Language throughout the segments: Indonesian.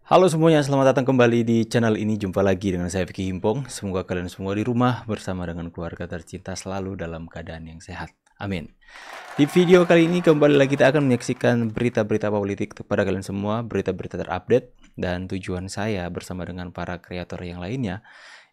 Halo semuanya, selamat datang kembali di channel ini. Jumpa lagi dengan saya Vicky Himpong. Semoga kalian semua di rumah bersama dengan keluarga tercinta selalu dalam keadaan yang sehat. Amin. Di video kali ini kembali lagi kita akan menyaksikan berita-berita politik kepada kalian semua, berita-berita terupdate, dan tujuan saya bersama dengan para kreator yang lainnya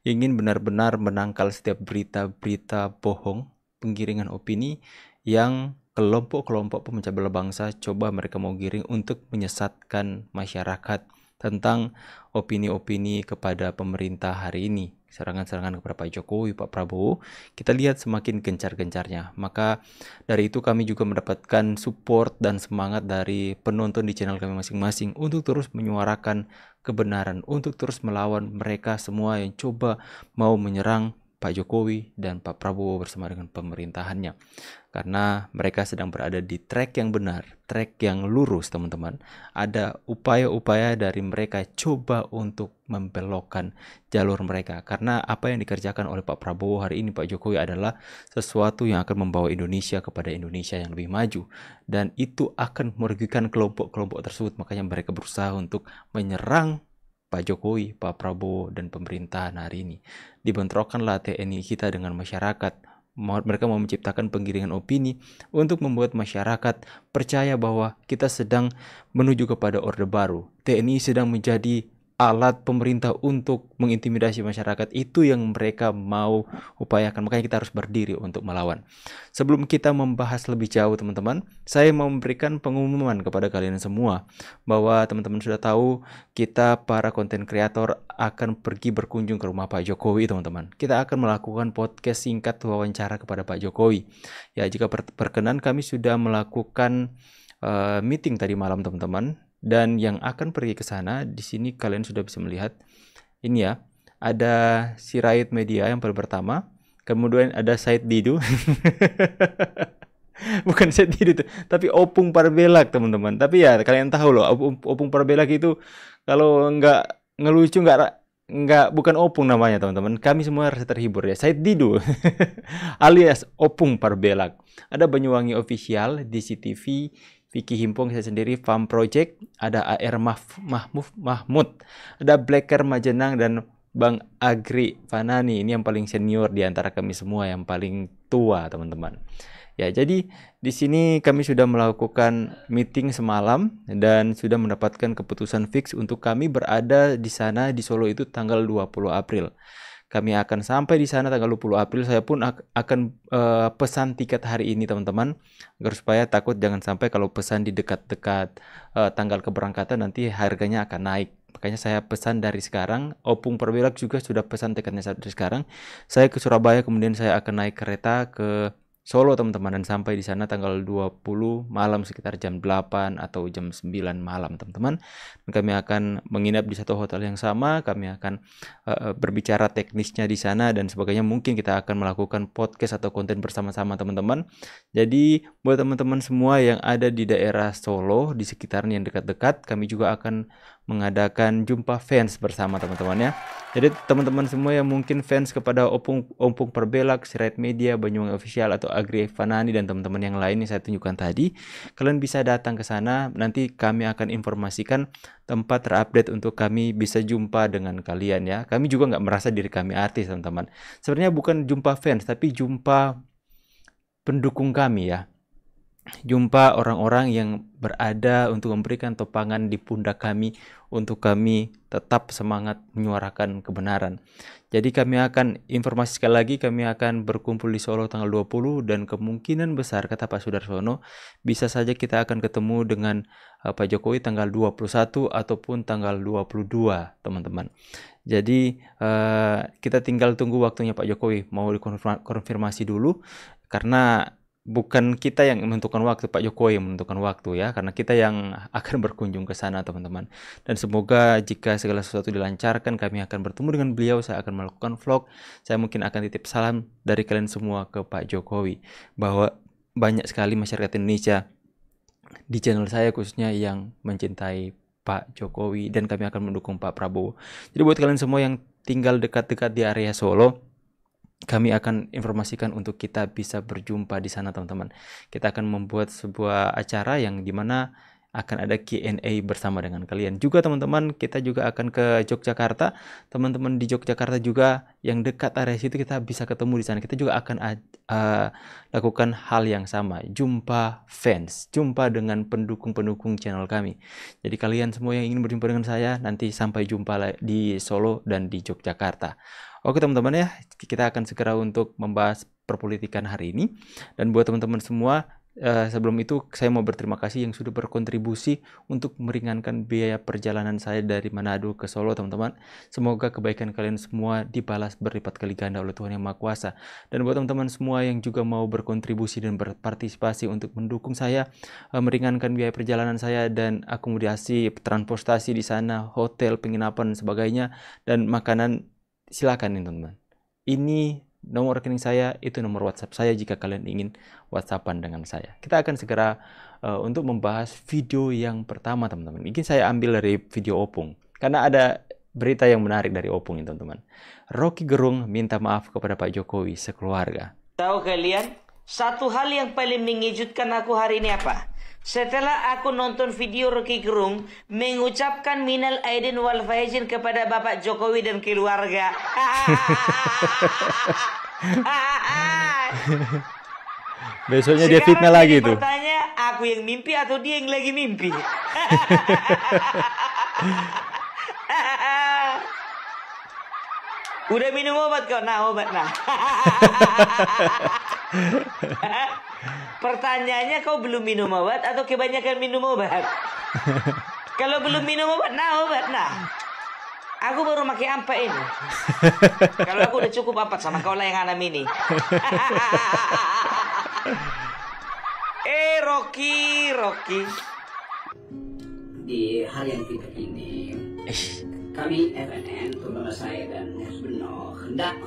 ingin benar-benar menangkal setiap berita-berita bohong, penggiringan opini yang kelompok-kelompok pemecah belah bangsa coba mereka mau giring untuk menyesatkan masyarakat tentang opini-opini kepada pemerintah hari ini. Serangan-serangan kepada Pak Jokowi, Pak Prabowo, kita lihat semakin gencar-gencarnya. Maka dari itu kami juga mendapatkan support dan semangat dari penonton di channel kami masing-masing untuk terus menyuarakan kebenaran, untuk terus melawan mereka semua yang coba mau menyerang Pak Jokowi dan Pak Prabowo bersama dengan pemerintahannya. Karena mereka sedang berada di track yang benar, track yang lurus teman-teman. Ada upaya-upaya dari mereka coba untuk membelokkan jalur mereka. Karena apa yang dikerjakan oleh Pak Prabowo hari ini, Pak Jokowi adalah sesuatu yang akan membawa Indonesia kepada Indonesia yang lebih maju. Dan itu akan merugikan kelompok-kelompok tersebut. Makanya mereka berusaha untuk menyerang Pak Jokowi, Pak Prabowo, dan pemerintahan hari ini. Dibentrokkanlah TNI kita dengan masyarakat. Mereka mau menciptakan penggiringan opini untuk membuat masyarakat percaya bahwa kita sedang menuju kepada orde baru. TNI sedang menjadi alat pemerintah untuk mengintimidasi masyarakat. Itu yang mereka mau upayakan. Makanya kita harus berdiri untuk melawan. Sebelum kita membahas lebih jauh teman-teman, saya mau memberikan pengumuman kepada kalian semua bahwa teman-teman sudah tahu kita para konten kreator akan pergi berkunjung ke rumah Pak Jokowi teman-teman. Kita akan melakukan podcast singkat wawancara kepada Pak Jokowi. Ya, jika berkenan kami sudah melakukan meeting tadi malam teman-teman, dan yang akan pergi ke sana di sini kalian sudah bisa melihat ini ya, ada Sirait Media yang paling pertama, kemudian ada Said Didu. Bukan Said Didu tuh, tapi Opung Parbelak teman-teman. Tapi ya kalian tahu loh, Opung Parbelak itu kalau nggak ngelucu nggak bukan Opung namanya teman-teman. Kami semua rasa terhibur ya. Said Didu alias Opung Parbelak. Ada Banyuwangi Official di CTV, Vicky Himpong, saya sendiri, Farm Project, ada AR Mahmud, ada Blacker Majenang, dan Bang Agri Fanani. Ini yang paling senior di antara kami semua, yang paling tua teman-teman. Ya, jadi di sini kami sudah melakukan meeting semalam dan sudah mendapatkan keputusan fix untuk kami berada di sana di Solo itu tanggal 20 April. Kami akan sampai di sana tanggal 20 April. Saya pun akan pesan tiket hari ini teman-teman, agar supaya takut jangan sampai kalau pesan di dekat-dekat tanggal keberangkatan nanti harganya akan naik. Makanya saya pesan dari sekarang. Opung Perbelak juga sudah pesan tiketnya dari sekarang. Saya ke Surabaya, kemudian saya akan naik kereta ke Solo teman-teman, dan sampai di sana tanggal 20 malam sekitar jam 8 atau jam 9 malam teman-teman. Dan kami akan menginap di satu hotel yang sama, kami akan berbicara teknisnya di sana dan sebagainya. Mungkin kita akan melakukan podcast atau konten bersama-sama teman-teman. Jadi buat teman-teman semua yang ada di daerah Solo, di sekitarnya yang dekat-dekat, kami juga akan mengadakan jumpa fans bersama teman-teman ya. Jadi teman-teman semua yang mungkin fans kepada Opung Perbelak, Sirait Media, Banyuwangi Official, atau Agri Fanani dan teman-teman yang lain yang saya tunjukkan tadi, kalian bisa datang ke sana. Nanti kami akan informasikan tempat terupdate untuk kami bisa jumpa dengan kalian ya. Kami juga nggak merasa diri kami artis teman-teman. Sebenarnya bukan jumpa fans, tapi jumpa pendukung kami ya. Jumpa orang-orang yang berada untuk memberikan topangan di pundak kami untuk kami tetap semangat menyuarakan kebenaran. Jadi kami akan informasi sekali lagi, kami akan berkumpul di Solo tanggal 20 dan kemungkinan besar kata Pak Sudarsono bisa saja kita akan ketemu dengan Pak Jokowi tanggal 21 ataupun tanggal 22 teman-teman. Jadi kita tinggal tunggu waktunya Pak Jokowi, mau dikonfirmasi dulu karena bukan kita yang menentukan waktu, Pak Jokowi yang menentukan waktu ya, karena kita yang akan berkunjung ke sana teman-teman. Dan semoga jika segala sesuatu dilancarkan, kami akan bertemu dengan beliau, saya akan melakukan vlog, saya mungkin akan titip salam dari kalian semua ke Pak Jokowi, bahwa banyak sekali masyarakat Indonesia di channel saya khususnya yang mencintai Pak Jokowi, dan kami akan mendukung Pak Prabowo. Jadi buat kalian semua yang tinggal dekat-dekat di area Solo, kami akan informasikan untuk kita bisa berjumpa di sana teman-teman. Kita akan membuat sebuah acara yang dimana akan ada Q&A bersama dengan kalian. Juga teman-teman, kita juga akan ke Yogyakarta. Teman-teman di Yogyakarta juga yang dekat area situ kita bisa ketemu di sana. Kita juga akan lakukan hal yang sama. Jumpa fans, jumpa dengan pendukung-pendukung channel kami. Jadi kalian semua yang ingin berjumpa dengan saya, nanti sampai jumpa di Solo dan di Yogyakarta. Oke teman-teman ya, kita akan segera untuk membahas perpolitikan hari ini. Dan buat teman-teman semua, sebelum itu saya mau berterima kasih yang sudah berkontribusi untuk meringankan biaya perjalanan saya dari Manado ke Solo teman-teman. Semoga kebaikan kalian semua dibalas berlipat kali ganda oleh Tuhan Yang Maha Kuasa. Dan buat teman-teman semua yang juga mau berkontribusi dan berpartisipasi untuk mendukung saya, meringankan biaya perjalanan saya dan akomodasi, transportasi di sana, hotel, penginapan, dan sebagainya, dan makanan, silakan nih teman-teman. Ini nomor rekening saya, itu nomor WhatsApp saya jika kalian ingin WhatsAppan dengan saya. Kita akan segera untuk membahas video yang pertama teman-teman. Ini saya ambil dari video Opung, karena ada berita yang menarik dari Opung ini teman-teman. Rocky Gerung minta maaf kepada Pak Jokowi sekeluarga. Tahu kalian, satu hal yang paling mengejutkan aku hari ini apa? Setelah aku nonton video Rocky Gerung mengucapkan minal aidin wal faizin kepada Bapak Jokowi dan keluarga. Besoknya dia fitnah lagi tuh. Pertanyaan, aku yang mimpi atau dia yang lagi mimpi? Udah minum obat kau? Nah, obat nah. Pertanyaannya, kau belum minum obat atau kebanyakan minum obat? Kalau belum minum obat, nah obat nah. Aku baru pakai ampa ini. Kalau aku udah cukup apat sama kau lah yang anam ini. Rocky. Di hari yang kita ini, kami FNN, terutama saya dan Beno, hendak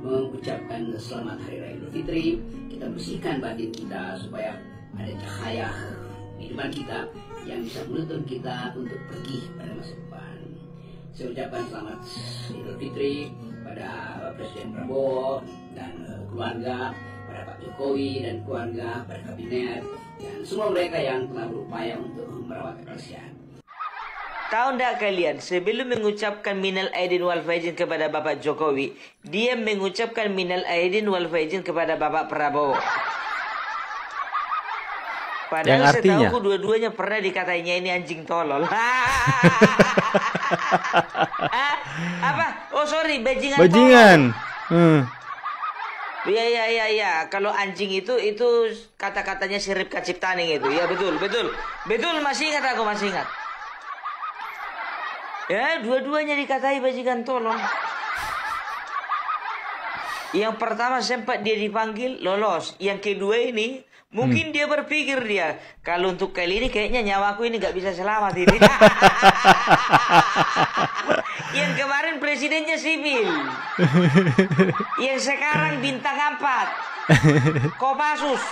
mengucapkan selamat Hari Raya Idul Fitri. Kita bersihkan batin kita supaya ada cahaya kehidupan kita yang bisa menuntun kita untuk pergi pada masa depan. Saya ucapkan selamat Idul Fitri pada Presiden Prabowo dan keluarga, pada Pak Jokowi dan keluarga, pada kabinet, dan semua mereka yang telah berupaya untuk merawat kebersihan. Tahu ndak kalian, sebelum mengucapkan minal aidin wal faizin kepada Bapak Jokowi, dia mengucapkan minal aidin wal faizin kepada Bapak Prabowo. Padahal setahu dua-duanya pernah dikatainya ini anjing tolol. Apa? Oh sorry, bajingan. Iya. Kalau anjing itu kata-katanya Sirip Kaciptaning itu. Ya betul. Masih ingat. Ya, dua-duanya dikatai bajingan tolong. Yang pertama sempat dia dipanggil, lolos. Yang kedua ini, mungkin dia berpikir kalau untuk kali ini kayaknya nyawaku ini gak bisa selamat ini. Yang kemarin presidennya sipil. Yang sekarang bintang 4. Kopassus.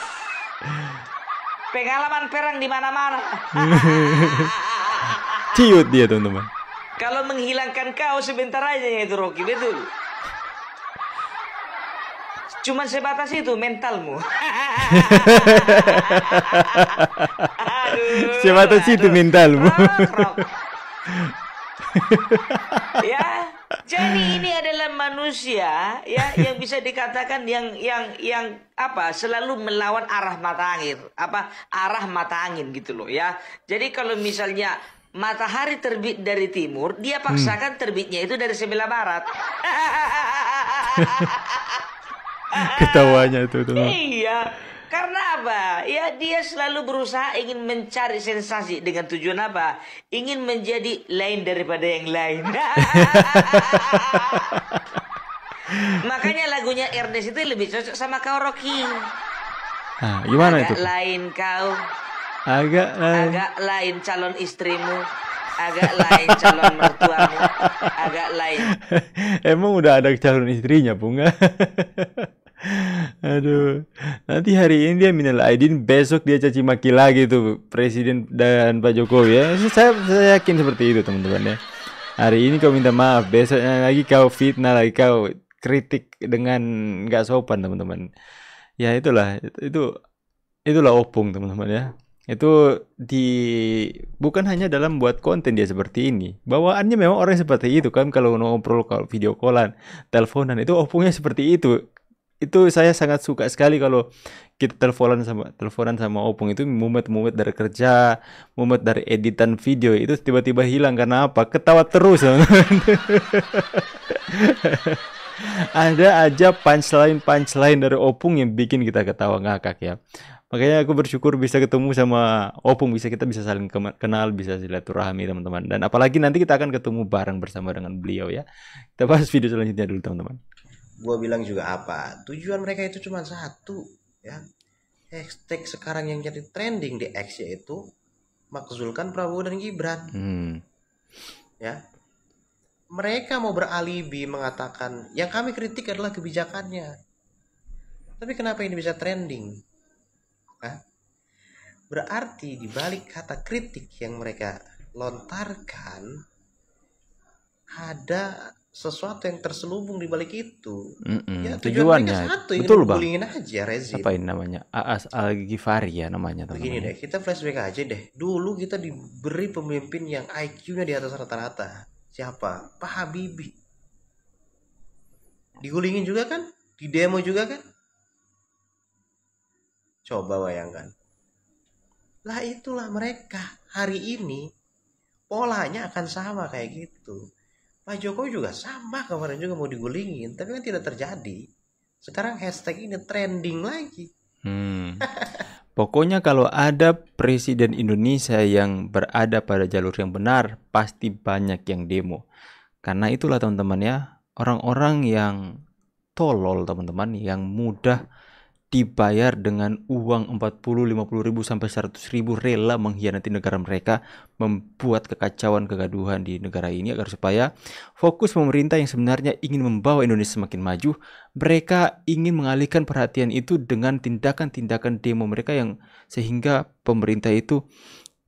Pengalaman perang di mana-mana. Ciut dia teman-teman. Kalau menghilangkan kau sebentar aja itu Rocky, betul. Cuman sebatas itu mentalmu. Sebatas itu mentalmu. Ya, jadi ini adalah manusia ya yang bisa dikatakan yang apa? Selalu melawan arah mata angin. Arah mata angin gitu loh ya. Jadi kalau misalnya matahari terbit dari timur, dia paksakan terbitnya itu dari sebelah barat. Ketawanya itu tuh. Iya, karena apa? Ya dia selalu berusaha ingin mencari sensasi dengan tujuan apa? Ingin menjadi lain daripada yang lain. Makanya lagunya Ernest itu lebih cocok sama kau Rocky. Gimana itu? Lain kau. Agak lain calon istrimu, agak lain calon mertuamu, agak lain. Emang udah ada calon istrinya, Bunga? Aduh, nanti hari ini dia minal aidin, besok dia caci maki lagi tuh Presiden dan Pak Jokowi ya. Saya yakin seperti itu teman-teman ya. Hari ini kau minta maaf, besoknya lagi kau fitnah lagi, kau kritik dengan nggak sopan teman-teman. Ya itulah Opung teman-teman ya. Itu bukan hanya dalam buat konten dia seperti ini. Bawaannya memang orang seperti itu kan, kalau ngobrol, kalau video callan, teleponan itu opungnya seperti itu. Itu saya sangat suka sekali kalau kita teleponan sama opung itu, mumet-mumet dari kerja, mumet dari editan video itu tiba-tiba hilang karena apa? Ketawa terus. Ada aja punchline dari opung yang bikin kita ketawa ngakak ya. Makanya aku bersyukur bisa ketemu sama opung, kita bisa saling kenal, bisa silaturahmi teman-teman. Dan apalagi nanti kita akan ketemu bareng bersama dengan beliau ya. Kita bahas video selanjutnya dulu teman-teman. Gua bilang juga apa? Tujuan mereka itu cuma satu, ya. Hashtag sekarang yang jadi trending di X yaitu makzulkan Prabowo dan Gibran. Ya. Mereka mau beralibi mengatakan yang kami kritik adalah kebijakannya. Tapi kenapa ini bisa trending? Berarti di balik kata kritik yang mereka lontarkan ada sesuatu yang terselubung di balik itu. Ya, tujuannya satu, betul bang. Bullyingin aja Rezim. Apa ini namanya? Aas Al-Ghifari ya namanya teman-teman. Begini deh, kita flashback aja deh. Dulu kita diberi pemimpin yang IQ-nya di atas rata-rata. Siapa? Pak Habibie. Digulingin juga kan? Di demo juga kan? Coba bayangkan. Lah itulah mereka hari ini polanya akan sama kayak gitu. Pak Jokowi juga sama, kemarin juga mau digulingin, tapi kan tidak terjadi. Sekarang hashtag ini trending lagi. Pokoknya kalau ada presiden Indonesia yang berada pada jalur yang benar, pasti banyak yang demo. Karena itulah teman-teman ya, orang-orang yang tolol teman-teman, yang mudah dibayar dengan uang 40, 50 ribu sampai 100 ribu, rela mengkhianati negara mereka, membuat kekacauan, kegaduhan di negara ini agar supaya fokus pemerintah yang sebenarnya ingin membawa Indonesia semakin maju, mereka ingin mengalihkan perhatian itu dengan tindakan-tindakan demo mereka yang sehingga pemerintah itu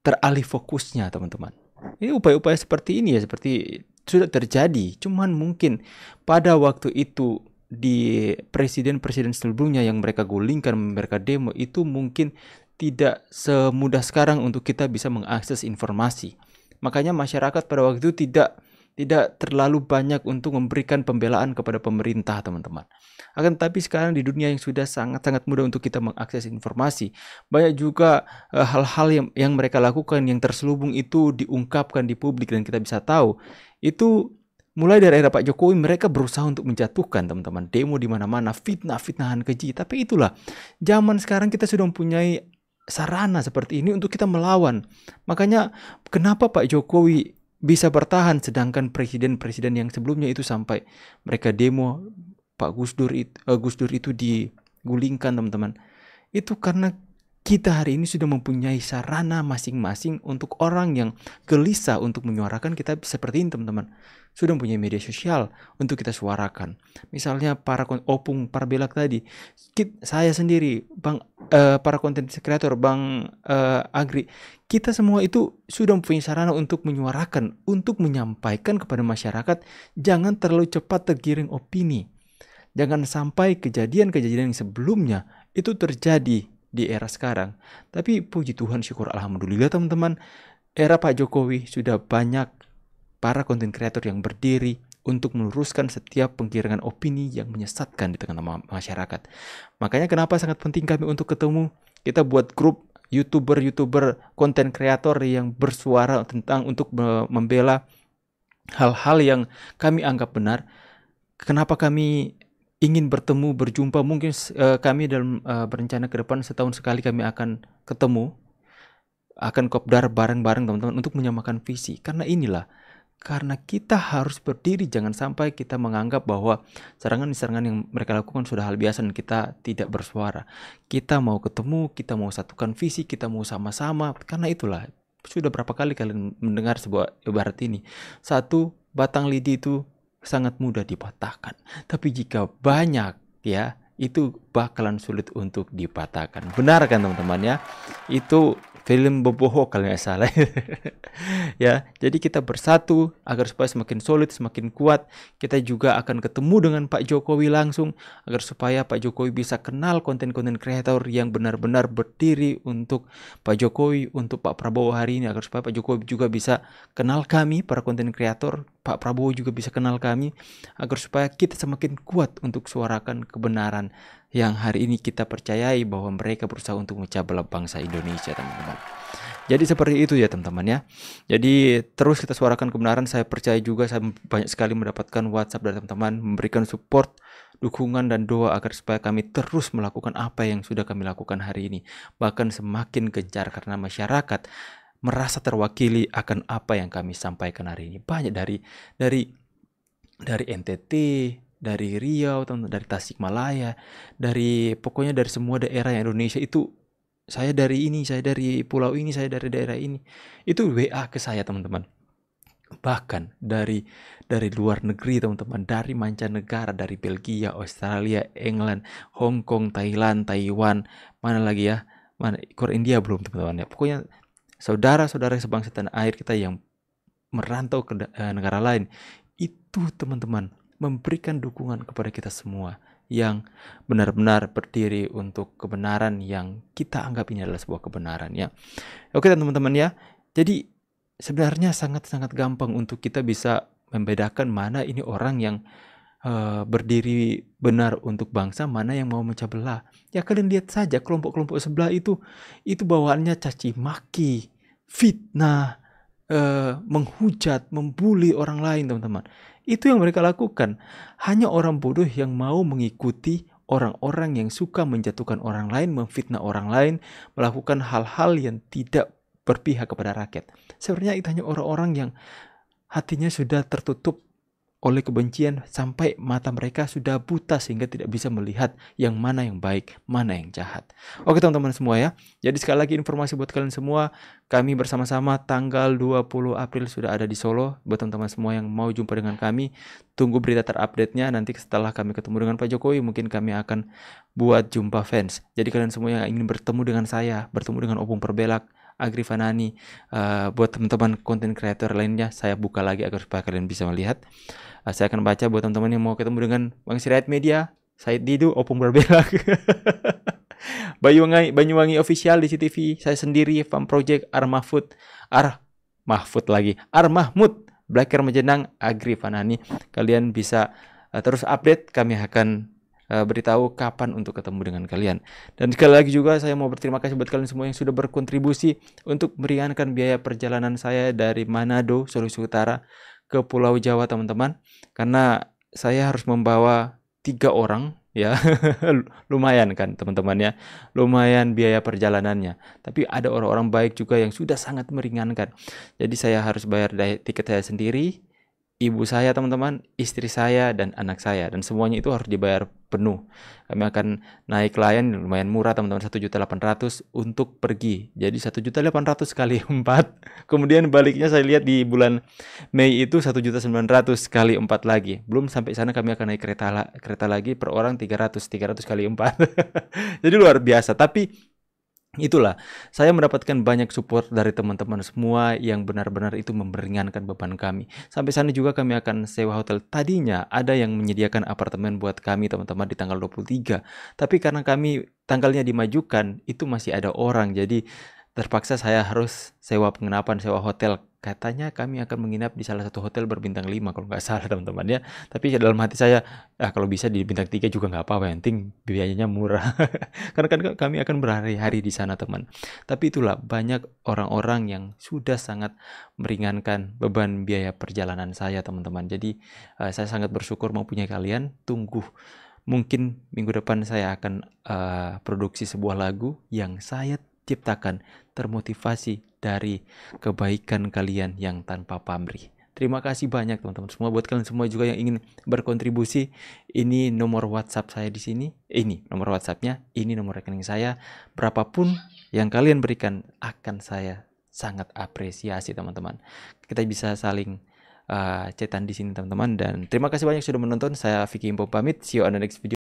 teralih fokusnya teman-teman. Ini upaya-upaya seperti ini ya, seperti sudah terjadi, cuman mungkin pada waktu itu di presiden-presiden sebelumnya yang mereka gulingkan, mereka demo itu mungkin tidak semudah sekarang untuk kita bisa mengakses informasi. Makanya masyarakat pada waktu itu tidak terlalu banyak untuk memberikan pembelaan kepada pemerintah teman-teman. Akan tetapi sekarang di dunia yang sudah sangat-sangat mudah untuk kita mengakses informasi, banyak juga hal-hal yang mereka lakukan yang terselubung itu diungkapkan di publik dan kita bisa tahu. Itu mulai dari era Pak Jokowi mereka berusaha untuk menjatuhkan teman-teman, demo di mana-mana, fitnah-fitnahan keji. Tapi itulah, zaman sekarang kita sudah mempunyai sarana seperti ini untuk kita melawan. Makanya kenapa Pak Jokowi bisa bertahan sedangkan presiden-presiden yang sebelumnya itu sampai mereka demo, Pak Gus Dur itu digulingkan teman-teman. Itu karena kita hari ini sudah mempunyai sarana masing-masing untuk orang yang gelisah untuk menyuarakan kita seperti ini teman-teman. Sudah mempunyai media sosial untuk kita suarakan. Misalnya para opung, para belak tadi, saya sendiri, para konten kreator, Bang Agri, kita semua itu sudah mempunyai sarana untuk menyuarakan, untuk menyampaikan kepada masyarakat, jangan terlalu cepat tergiring opini. Jangan sampai kejadian-kejadian yang sebelumnya itu terjadi di era sekarang. Tapi puji Tuhan, syukur alhamdulillah teman-teman, era Pak Jokowi sudah banyak para konten kreator yang berdiri untuk meluruskan setiap penggiringan opini yang menyesatkan di tengah masyarakat. Makanya kenapa sangat penting kami untuk ketemu. Kita buat grup YouTuber konten kreator yang bersuara tentang untuk membela hal-hal yang kami anggap benar. Kenapa kami ingin bertemu, berjumpa? Mungkin kami dalam berencana ke depan setahun sekali kami akan ketemu, akan kopdar bareng-bareng teman-teman untuk menyamakan visi. Karena kita harus berdiri, jangan sampai kita menganggap bahwa serangan-serangan yang mereka lakukan sudah hal biasa dan kita tidak bersuara. Kita mau ketemu, kita mau satukan visi, kita mau sama-sama. Karena itulah, sudah berapa kali kalian mendengar sebuah ibarat ini. Satu batang lidi itu sangat mudah dipatahkan. Tapi jika banyak ya, itu bakalan sulit untuk dipatahkan. Benar kan teman-teman ya? Itu film Boboho kalau nggak salah. Ya, jadi kita bersatu agar supaya semakin solid, semakin kuat. Kita juga akan ketemu dengan Pak Jokowi langsung agar supaya Pak Jokowi bisa kenal konten-konten kreator yang benar-benar berdiri untuk Pak Jokowi, untuk Pak Prabowo hari ini, agar supaya Pak Jokowi juga bisa kenal kami para konten kreator, Pak Prabowo juga bisa kenal kami, agar supaya kita semakin kuat untuk suarakan kebenaran yang hari ini kita percayai bahwa mereka berusaha untuk memecah belah bangsa Indonesia, teman-teman. Jadi seperti itu ya teman-teman ya. Jadi terus kita suarakan kebenaran. Saya percaya juga saya banyak sekali mendapatkan WhatsApp dari teman-teman memberikan support, dukungan dan doa agar supaya kami terus melakukan apa yang sudah kami lakukan hari ini. Bahkan semakin gencar karena masyarakat merasa terwakili akan apa yang kami sampaikan hari ini. Banyak dari NTT, dari Riau, dari Tasikmalaya, pokoknya dari semua daerah yang Indonesia itu. Saya dari ini, saya dari pulau ini, saya dari daerah ini. Itu WA ke saya, teman-teman. Bahkan dari luar negeri, teman-teman, dari mancanegara, dari Belgia, Australia, England, Hong Kong, Thailand, Taiwan, mana lagi ya? Korea, India belum, teman-teman ya. Pokoknya saudara-saudara sebangsa tanah air kita yang merantau ke negara lain, itu teman-teman memberikan dukungan kepada kita semua yang benar-benar berdiri untuk kebenaran yang kita anggap ini adalah sebuah kebenaran ya. Oke teman-teman ya. Jadi sebenarnya sangat-sangat gampang untuk kita bisa membedakan mana ini orang yang berdiri benar untuk bangsa, mana yang mau memecah belah. Ya kalian lihat saja kelompok-kelompok sebelah itu bawaannya caci maki, fitnah, menghujat, membuli orang lain, teman-teman. Itu yang mereka lakukan. Hanya orang bodoh yang mau mengikuti orang-orang yang suka menjatuhkan orang lain, memfitnah orang lain, melakukan hal-hal yang tidak berpihak kepada rakyat. Sebenarnya itu hanya orang-orang yang hatinya sudah tertutup oleh kebencian sampai mata mereka sudah buta sehingga tidak bisa melihat yang mana yang baik, mana yang jahat. Oke teman-teman semua ya. Jadi sekali lagi informasi buat kalian semua, kami bersama-sama tanggal 20 April sudah ada di Solo. Buat teman-teman semua yang mau jumpa dengan kami, tunggu berita terupdate-nya. Nanti setelah kami ketemu dengan Pak Jokowi, mungkin kami akan buat jumpa fans. Jadi kalian semua yang ingin bertemu dengan saya, bertemu dengan Opung Perbelak, Agri Fanani, buat teman-teman konten kreator lainnya, saya buka lagi agar supaya kalian bisa melihat. Saya akan baca buat teman-teman yang mau ketemu dengan Bang Sirait Media, Said Didu, Opung Perbelak, Banyuwangi Official di CTV, saya sendiri, Farm Project, Mahmud, Blacker Mejenang, Agri Fanani. Kalian bisa terus update, kami akan beritahu kapan untuk ketemu dengan kalian. Dan sekali lagi juga saya mau berterima kasih buat kalian semua yang sudah berkontribusi untuk meringankan biaya perjalanan saya dari Manado, Sulawesi Utara ke Pulau Jawa, teman-teman. Karena saya harus membawa 3 orang ya. Lumayan kan teman-teman ya. Lumayan biaya perjalanannya. Tapi ada orang-orang baik juga yang sudah sangat meringankan. Jadi saya harus bayar tiket saya sendiri, ibu saya, teman-teman, istri saya, dan anak saya. Dan semuanya itu harus dibayar penuh. Kami akan naik Lion lumayan murah, teman-teman, 1.800.000 untuk pergi. Jadi 1.800.000 kali 4. Kemudian baliknya saya lihat di bulan Mei itu 1.900.000 kali 4 lagi. Belum sampai sana kami akan naik kereta lagi per orang 300 kali 4. Jadi luar biasa. Tapi itulah, saya mendapatkan banyak support dari teman-teman semua yang benar-benar itu meringankan beban kami. Sampai sana juga kami akan sewa hotel. Tadinya ada yang menyediakan apartemen buat kami, teman-teman, di tanggal 23. Tapi karena kami tanggalnya dimajukan, itu masih ada orang. Jadi terpaksa saya harus sewa penginapan, sewa hotel. Katanya kami akan menginap di salah satu hotel berbintang 5 kalau nggak salah, teman-teman ya. Tapi dalam hati saya, kalau bisa di bintang 3 juga nggak apa-apa, yang penting biayanya murah. Karena kan kami akan berhari-hari di sana, teman. Tapi itulah, banyak orang-orang yang sudah sangat meringankan beban biaya perjalanan saya, teman-teman. Jadi saya sangat bersyukur mempunyai kalian. Tunggu, mungkin minggu depan saya akan produksi sebuah lagu yang saya ciptakan termotivasi dari kebaikan kalian yang tanpa pamrih. Terima kasih banyak teman-teman semua. Buat kalian semua juga yang ingin berkontribusi, ini nomor WhatsApp saya di sini. Ini nomor WhatsAppnya, ini nomor rekening saya. Berapapun yang kalian berikan akan saya sangat apresiasi, teman-teman. Kita bisa saling chatan di sini, teman-teman. Dan terima kasih banyak sudah menonton. Saya Vicky Impo pamit. See you on the next video.